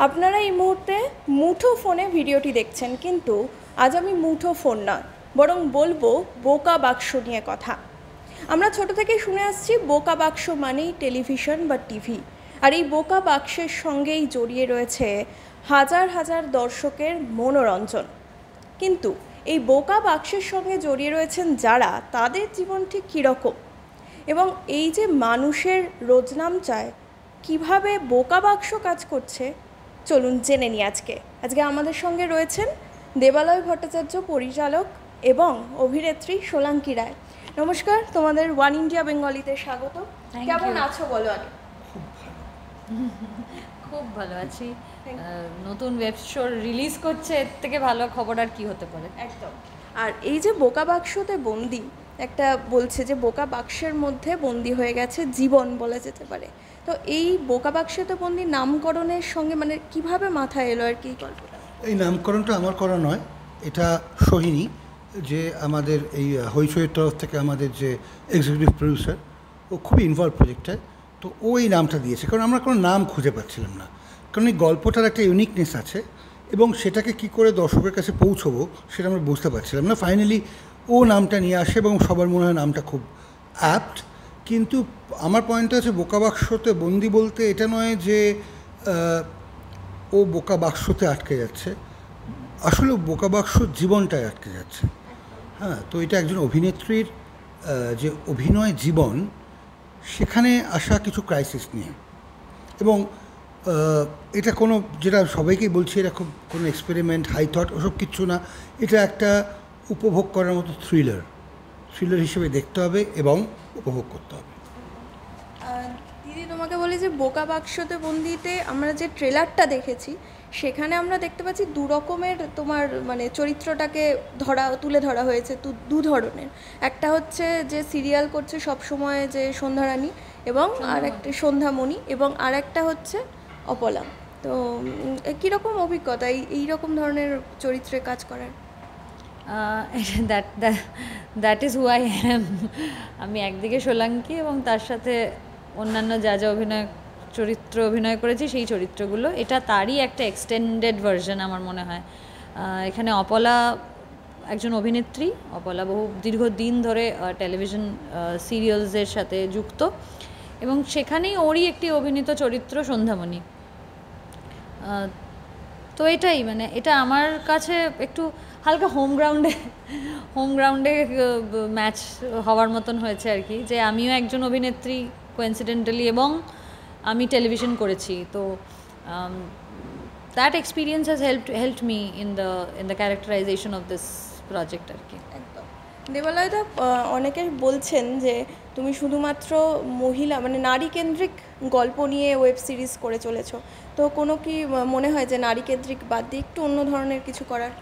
আপনারা এই মুহূর্তে মুঠো ফোনে ভিডিওটি দেখছেন, কিন্তু আজ আমি মুঠো ফোন না, বরং বলবো বোকা বাক্স নিয়ে কথা। আমরা ছোট থেকেই শুনে আসছি বোকা বাক্স মানেই টেলিভিশন বা টিভি, আর এই বোকা বাক্সের সঙ্গেই জড়িয়ে রয়েছে হাজার হাজার দর্শকের মনোরঞ্জন। কিন্তু এই বোকা বাক্সের সঙ্গে জড়িয়ে রয়েছেন যারা, তাদের জীবন ঠিক কীরকম, এবং এই যে মানুষের রোজনাম চায় কিভাবে বোকা বাক্স কাজ করছে, চলুন জেনে নিই। আজকে আমাদের সঙ্গে রয়েছেন দেবালয় ভট্টাচার্য, পরিচালক এবং অভিনেত্রী সোলাঙ্কি রায়। নমস্কার, তোমাদের ওয়ান ইন্ডিয়া বেঙ্গলিতে স্বাগত। কেমন আছো বলো আগে? খুব ভালো আছি। নতুন ওয়েব শো রিলিজ করছে, এর থেকে ভালো খবর আর কি হতে পারে। একদম। আর এই যে বোকা বাক্সতে বন্দি, একটা বলছে যে বোকা বাক্সের মধ্যে বন্দি হয়ে গেছে জীবন বলা যেতে পারে। তো এই বোকা বাক্সতে বন্দি নামকরণের সঙ্গে মানে কিভাবে মাথায় এলো আর কি গল্পটা? এই নামকরণটা আমার করা নয়, এটা সোহিনী, যে আমাদের এই হইচইয়ের তরফ থেকে আমাদের যে এক্সিকিউটিভ প্রডিউসার, ও খুবই ইনভলভ প্রজেক্টে। তো ও এই নামটা দিয়েছে, কারণ আমরা কোনো নাম খুঁজে পাচ্ছিলাম না। কারণ এই গল্পটার একটা ইউনিকনেস আছে এবং সেটাকে কি করে দর্শকের কাছে পৌঁছবো সেটা আমরা বুঝতে পারছিলাম না। ফাইনালি ও নামটা নিয়ে আসে এবং সবার মনে হয় নামটা খুব অ্যাপ্ট। কিন্তু আমার পয়েন্টটা হচ্ছে বোকা বাক্সতে বন্দি বলতে এটা নয় যে ও বোকা বাক্সতে আটকে যাচ্ছে, আসলে বোকা বাক্স জীবনটায় আটকে যাচ্ছে। হ্যাঁ, তো এটা একজন অভিনেত্রীর যে অভিনয় জীবন, সেখানে আসা কিছু ক্রাইসিস নিয়ে। এবং এটা কোনো, যেটা সবাইকেই বলছি, এটা খুব কোনো এক্সপেরিমেন্ট, হাই থট ওসব কিচ্ছু না। এটা একটা উপভোগ করার মতো থ্রিলার হিসেবে দেখতে হবে এবং উপভোগ করতে হবে। দিদি, তোমাকে বলি যে বোকা বাক্সতে বন্দিতে আমরা যে ট্রেলারটা দেখেছি, সেখানে আমরা দেখতে পাচ্ছি দু রকমের তোমার মানে চরিত্রটাকে তুলে ধরা হয়েছে, দু ধরনের। একটা হচ্ছে যে সিরিয়াল করছে সবসময়, যে সন্ধ্যারানী, এবং আর একটা সন্ধ্যামণি, এবং আর একটা হচ্ছে অপলা। তো কীরকম অভিজ্ঞতা এই রকম ধরনের চরিত্রে কাজ করার? That is who I am. আমি একদিকে সোলাঙ্কি এবং তার সাথে অন্যান্য যা চরিত্র অভিনয় করেছি সেই চরিত্রগুলো, এটা তারই একটা এক্সটেন্ডেড ভার্সন আমার মনে হয়। এখানে অপলা একজন অভিনেত্রী, অপলা দীর্ঘদিন ধরে টেলিভিশন সিরিয়ালসের সাথে যুক্ত, এবং সেখানেই ওরই একটি অভিনীত চরিত্র সন্ধ্যামণি। তো এটাই মানে এটা আমার কাছে একটু হালকা হোম গ্রাউন্ডে ম্যাচ হওয়ার মতন হয়েছে আর কি, যে আমিও একজন অভিনেত্রী কোইন্সিডেন্টালি, এবং আমি টেলিভিশন করেছি। তো that experience has helped me in the characterization of this project আর কি। একদম। দেবালয়দা, অনেকে বলছেন যে তুমি শুধুমাত্র মহিলা মানে নারী কেন্দ্রিক গল্প নিয়ে ওয়েব সিরিজ করে চলেছো, তো কোনো কি মনে হয় যে নারী কেন্দ্রিক বাদ দিয়ে একটু অন্য ধরনের কিছু করার?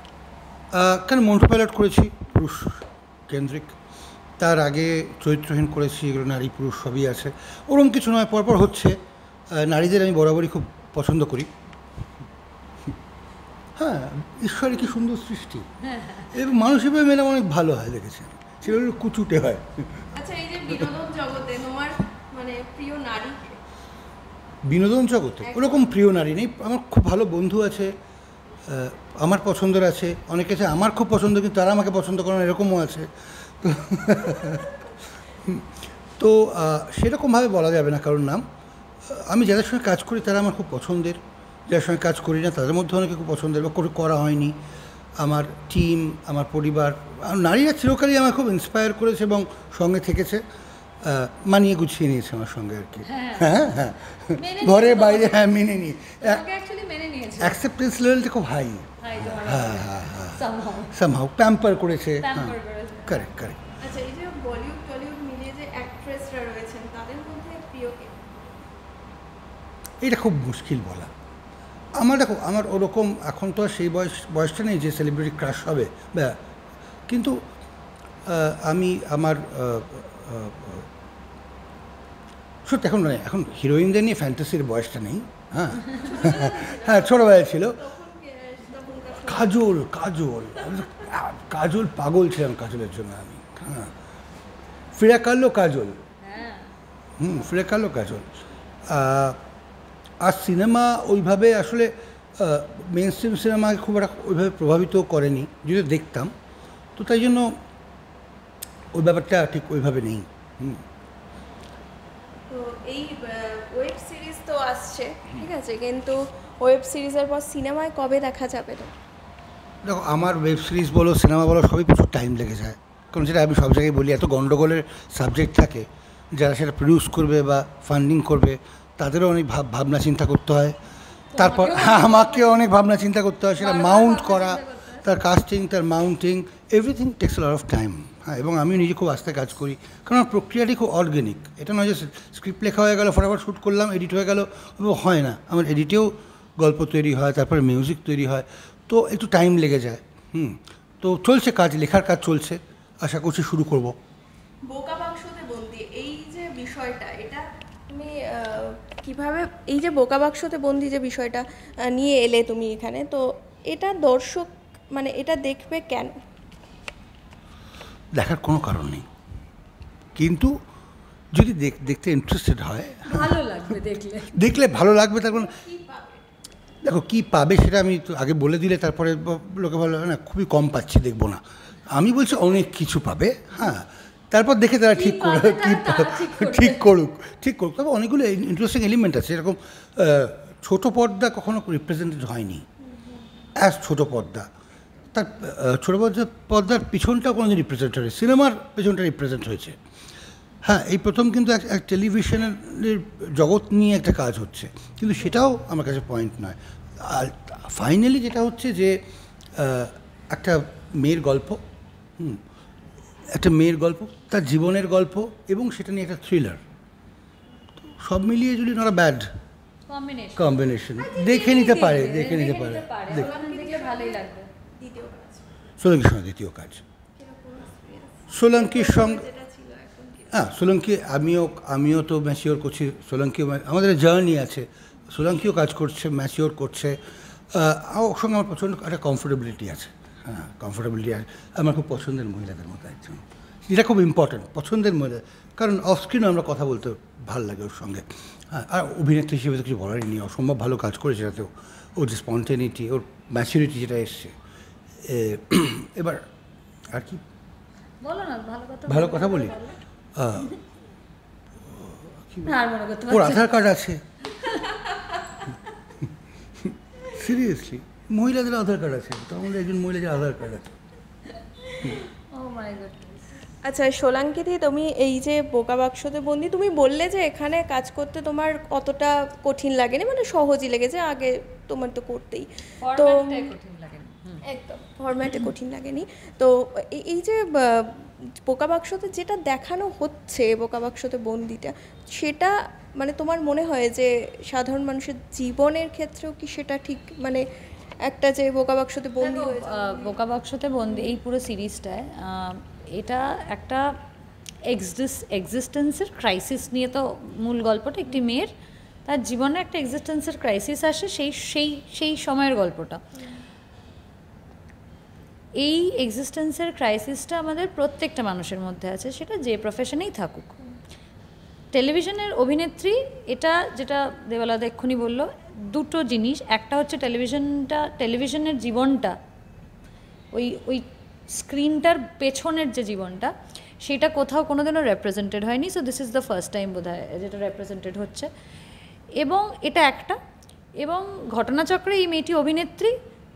কেন, মন্টু পাইলট করেছি পুরুষ কেন্দ্রিক, তার আগে চরিত্রহীন করেছি, এগুলো নারী পুরুষ সবই আছে, ওরকম কিছু নয়, পরপর হচ্ছে। নারীদের আমি বরাবরই খুব পছন্দ করি। হ্যাঁ, ঈশ্বরের কি সুন্দর সৃষ্টি, এবং মানুষ হিসেবে মেয়েরা অনেক ভালো হয় দেখেছি, সেগুলো কুচুটে হয়। আচ্ছা, এই যে বিনোদন জগতে তোমার মানে প্রিয় নারী? বিনোদন জগতে ওরকম প্রিয় নারী নেই, আমার খুব ভালো বন্ধু আছে, আমার পছন্দের আছে, অনেকে আছে আমার খুব পছন্দ কিন্তু তারা আমাকে পছন্দ করে না, এরকমও আছে। তো সেরকমভাবে বলা যাবে না কারোর নাম। আমি যাদের সঙ্গে কাজ করি তারা আমার খুব পছন্দের, যাদের সঙ্গে কাজ করি না তাদের মধ্যে অনেকে খুব পছন্দের বা করা হয়নি। আমার টিম, আমার পরিবার, নারীরা চিরকালই আমার খুব ইন্সপায়ার করেছে এবং সঙ্গে থেকেছে, মানিয়ে গুছিয়ে নিয়েছে আমার সঙ্গে আর কি। হ্যাঁ হ্যাঁ, ঘরে বাইরে, হ্যাঁ মেনে নিয়ে, অ্যাকসেপ্টেন্স লেভেলটা খুব হাই। হ্যাঁ হ্যাঁ হ্যাঁ, সামহাউ প্যাম্পার করেছে। হ্যাঁ, কারেক্ট। আচ্ছা, এই যে বলিউড টলিউড মিলিয়ে যে অ্যাক্ট্রেসরা রয়েছেন, তাদের মধ্যে প্রিয় কে? এটা খুব মুশকিল বলা। দেখো, আমার ওরকম এখন তো আর সেই বয়সটা নেই যে সেলিব্রিটি ক্রাশ হবে, কিন্তু আমি আমার সত্যি এখন হিরোইনদের নিয়ে ফ্যান্টাসির বয়সটা নেই। হ্যাঁ হ্যাঁ, ছোটোবেলায় ছিল। কাজল পাগল ছিলাম কাজলের জন্য আমি। হ্যাঁ, ফিরা কালো কাজল। ফিরা কালো কাজল। আর সিনেমা ওইভাবে আসলে মেন স্ট্রিম সিনেমাকে খুব একটা ওইভাবে প্রভাবিত করেনি, যদি দেখতাম, তো তাই জন্য ওই ব্যাপারটা ঠিক ওইভাবে নেই। তো এই ওয়েব সিরিজ তো আসছে, ঠিক আছে, কিন্তু ওয়েব সিরিজের পর সিনেমায় কবে দেখা যাবে? তো দেখো, আমার ওয়েব সিরিজ বলো, সিনেমা বলো, সবই প্রচুর টাইম লেগে যায়। কারণ সেটা আমি সব জায়গায় বলি, এত গণ্ডগোলের সাবজেক্ট থাকে, যারা সেটা প্রডিউস করবে বা ফান্ডিং করবে তাদেরও অনেক ভাবনা চিন্তা করতে হয়। তারপর আমাকেও অনেক ভাবনা চিন্তা করতে হয়, সেটা মাউন্ট করা, তার কাস্টিং, তার mounting, everything takes lot of time. হ্যাঁ, এবং আমি নিজে খুব আস্তে কাজ করি, কারণ আমার প্রক্রিয়াটি খুব অর্গ্যানিক। এটা নয় যে স্ক্রিপ্ট লেখা হয়ে গেল, ফটাফট শ্যুট করলাম, এডিট হয়ে গেল, হয় না। আমার এডিটেও গল্প তৈরি হয়, তারপরে মিউজিক তৈরি হয়, তো একটু টাইম লেগে যায়। তো চলছে কাজ, লেখার কাজ চলছে, আশা করছি শুরু করব। বোকা বাক্সতে বন্দি এই যে বিষয়টা, এটা তুমি কিভাবে, এই যে বোকা বাক্সতে বন্দি যে বিষয়টা নিয়ে এলে তুমি এখানে, তো এটা দর্শক মানে এটা দেখবে কেন? দেখার কোনো কারণ নেই, কিন্তু যদি দেখতে ইন্টারেস্টেড হয়, ভালো লাগবে দেখলে ভালো লাগবে। তার কারণ দেখো, কী পাবে সেটা আমি তো আগে বলে দিলে তারপরে লোকে ভালো না, খুবই কম পাচ্ছি, দেখবো না। আমি বলছি অনেক কিছু পাবে, হ্যাঁ, তারপর দেখে তারা ঠিক করবে, ঠিক করুক। তবে অনেকগুলো ইন্টারেস্টিং এলিমেন্ট আছে, এরকম ছোটো পর্দা কখনো রিপ্রেজেন্টেড হয়নি অ্যাজ ছোটো পর্দা। তার ছোটো পর্দার পিছনটা কোনো দিন রিপ্রেজেন্ট হয়নি, সিনেমার পিছনটা রিপ্রেজেন্ট হয়েছে। হ্যাঁ, এই প্রথম কিন্তু এক টেলিভিশনের জগৎ নিয়ে একটা কাজ হচ্ছে, কিন্তু সেটাও আমার কাছে পয়েন্ট নয়। আর ফাইনালি যেটা হচ্ছে যে একটা মেয়ের গল্প, একটা মেয়ের গল্প, তার জীবনের গল্প, এবং সেটা নিয়ে একটা থ্রিলার, সব মিলিয়ে যদি নট ব্যাড কম্বিনেশন, দেখে নিতে পারে। ভালোই লাগবে। সোলঙ্কির সঙ্গে দ্বিতীয় কাজ, সোলঙ্কির সঙ্গে, হ্যাঁ, সোলঙ্কি আমিও তো ম্যাচিওর করছি, সোলঙ্কি আমাদের জার্নি আছে, সোলঙ্কিও কাজ করছে, ম্যাচিওর করছে, ওর সঙ্গে আমার প্রচণ্ড একটা কমফোর্টেবিলিটি আছে। হ্যাঁ, কমফোর্টেবিলিটি আছে, আমার খুব পছন্দের মহিলাদের মধ্যে একজন, এটা খুব ইম্পর্ট্যান্ট, পছন্দের মহিলা, কারণ অফস্ক্রিনও আমরা কথা বলতে ভালো লাগে ওর সঙ্গে। হ্যাঁ, আর অভিনেত্রী হিসেবে তো কিছু বলারই নেই, অসম্ভব ভালো কাজ করেছে সেটাতেও, ওর যে স্পন্টেনিটি, ওর ম্যাচুরিটি যেটা এসছে। এবার আর কি বলো না, ভালো কথা বলি, ওর আধার কার্ড আছে, সিরিয়াসলি মহিলাদের আধার কার্ড আছে, তো আমাদের একজন মহিলাদের আধার কার্ড আছে। আচ্ছা, সোলাঙ্কিদি, তুমি এই যে বোকা বাক্সতে বন্দি, তুমি বললে যে এখানে কাজ করতে তোমার অতটা কঠিন লাগেনি, মানে সহজই লেগেছে, আগে তোমার তো করতেই, তো একদম ফরম্যাটে কঠিন লাগেনি। তো এই যে বোকা বাক্সতে যেটা দেখানো হচ্ছে, বোকা বাক্সতে বন্দিটা, সেটা মানে তোমার মনে হয় যে সাধারণ মানুষের জীবনের ক্ষেত্রেও কি সেটা ঠিক, মানে একটা যে বোকা বাক্সতে বন্দি হয়েছে, বোকা বাক্সতে বন্দি এই পুরো সিরিজটায় এটা একটা এক্সিস্টেন্সের ক্রাইসিস নিয়ে, তো মূল গল্পটা একটি মেয়ের তার জীবনে একটা এক্সিস্টেন্সের ক্রাইসিস আসে, সেই সময়ের গল্পটা। এই এক্সিস্টেন্সের ক্রাইসিসটা আমাদের প্রত্যেকটা মানুষের মধ্যে আছে, সেটা যে প্রফেশনেই থাকুক। টেলিভিশনের অভিনেত্রী, এটা যেটা দেবালাদা এক্ষুনি বললো, দুটো জিনিস, একটা হচ্ছে টেলিভিশনের জীবনটা, ওই স্ক্রিনটার পেছনের যে জীবনটা, সেটা কোথাও কোনোদিনও রেপ্রেজেন্টেড হয়নি। So this is the first time বোধহয় যেটা রেপ্রেজেন্টেড হচ্ছে, এবং এটা একটা, এবং ঘটনাচক্রে এই মেয়েটি অভিনেত্রী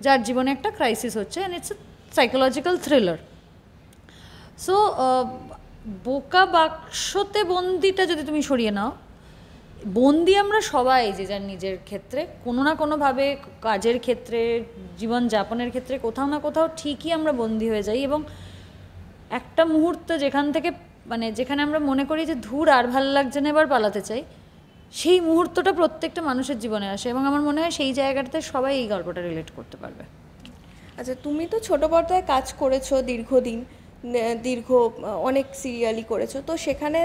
যার জীবনে একটা ক্রাইসিস হচ্ছে, and it's a psychological thriller. So বোকা বাক্সতে বন্দিটা যদি তুমি সরিয়ে নাও, বন্দি আমরা সবাই যে যার নিজের ক্ষেত্রে কোনো না কোনোভাবে, কাজের ক্ষেত্রে, জীবনযাপনের ক্ষেত্রে কোথাও না কোথাও ঠিকই আমরা বন্দি হয়ে যাই, এবং একটা মুহূর্ত যেখান থেকে, মানে যেখানে আমরা মনে করি যে ধুর আর ভাল লাগছে না, এবার পালাতে চাই, সেই মুহূর্তটা প্রত্যেকটা মানুষের জীবনে আসে, এবং আমার মনে হয় সেই জায়গাটাতে সবাই এই গল্পটা রিলেট করতে পারবে। আচ্ছা, তুমি তো ছোটো পর্দায় কাজ করেছো দীর্ঘদিন, অনেক সিরিয়ালই করেছো, তো সেখানে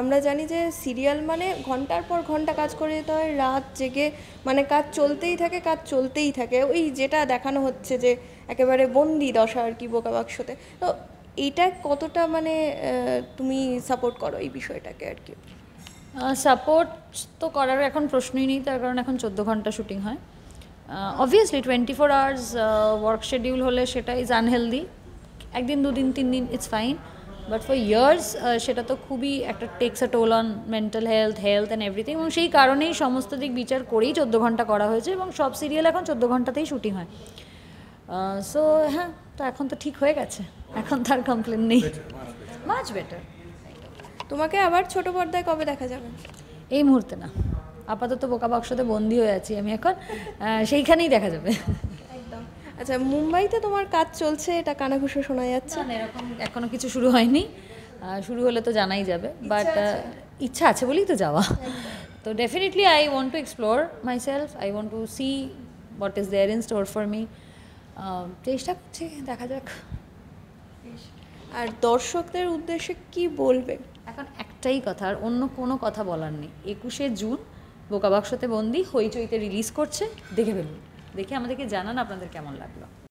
আমরা জানি যে সিরিয়াল মানে ঘন্টার পর ঘন্টা কাজ করে যেতে হয়, রাত জেগে, মানে কাজ চলতেই থাকে, ওই যেটা দেখানো হচ্ছে যে একেবারে বন্দি দশা আর কি বোকা বাক্সতে। তো এইটা কতটা মানে তুমি সাপোর্ট করো এই বিষয়টাকে আর কি? সাপোর্ট তো করার এখন প্রশ্নই নেই, তার কারণ এখন 14 ঘন্টা শুটিং হয়। অবভিয়াসলি 24 আওয়ার্স ওয়ার্ক শিডিউল হলে সেটা ইজ আনহেলদি। একদিন, দুদিন, 3 দিন it's fine, but for years সেটা তো খুবই একটা takes a toll on mental health and everything, এবং সেই কারণেই সমস্ত দিক বিচার করেই 14 ঘন্টা করা হয়েছে, এবং সব সিরিয়াল এখন 14 ঘন্টাতেই শুটিং হয়। সো হ্যাঁ, তো এখন তো ঠিক হয়ে গেছে, এখন তার কমপ্লেন নেই, মাচ বেটার। তোমাকে আবার ছোট পর্দায় কবে দেখা যাবে? এই মুহূর্তে না, আপাতত বোকা বাক্সতে বন্দি হয়ে আছি আমি এখন, সেইখানেই দেখা যাবে। একদম। আচ্ছা, মুম্বাইতে তোমার কাজ চলছে, এটা কানাঘুষো শোনা যাচ্ছে। না, এরকম এখনো কিছু শুরু হয়নি, শুরু হলে তো জানাই যাবে, বাট ইচ্ছা আছে বলেই তো যাওয়া। তো definitely I want to explore myself, I want to see what is there in store for me. চেষ্টা করছি, দেখা যাক। আর দর্শকদের উদ্দেশ্যে কি বলবে? এখন একটাই কথা, আর অন্য কোনো কথা বলার নেই। 21শে জুন বোকা বাক্সতে বন্দি হইচইতে রিলিজ করছে, দেখে ফেলুন, দেখে আমাদেরকে জানান আপনাদের কেমন লাগলো।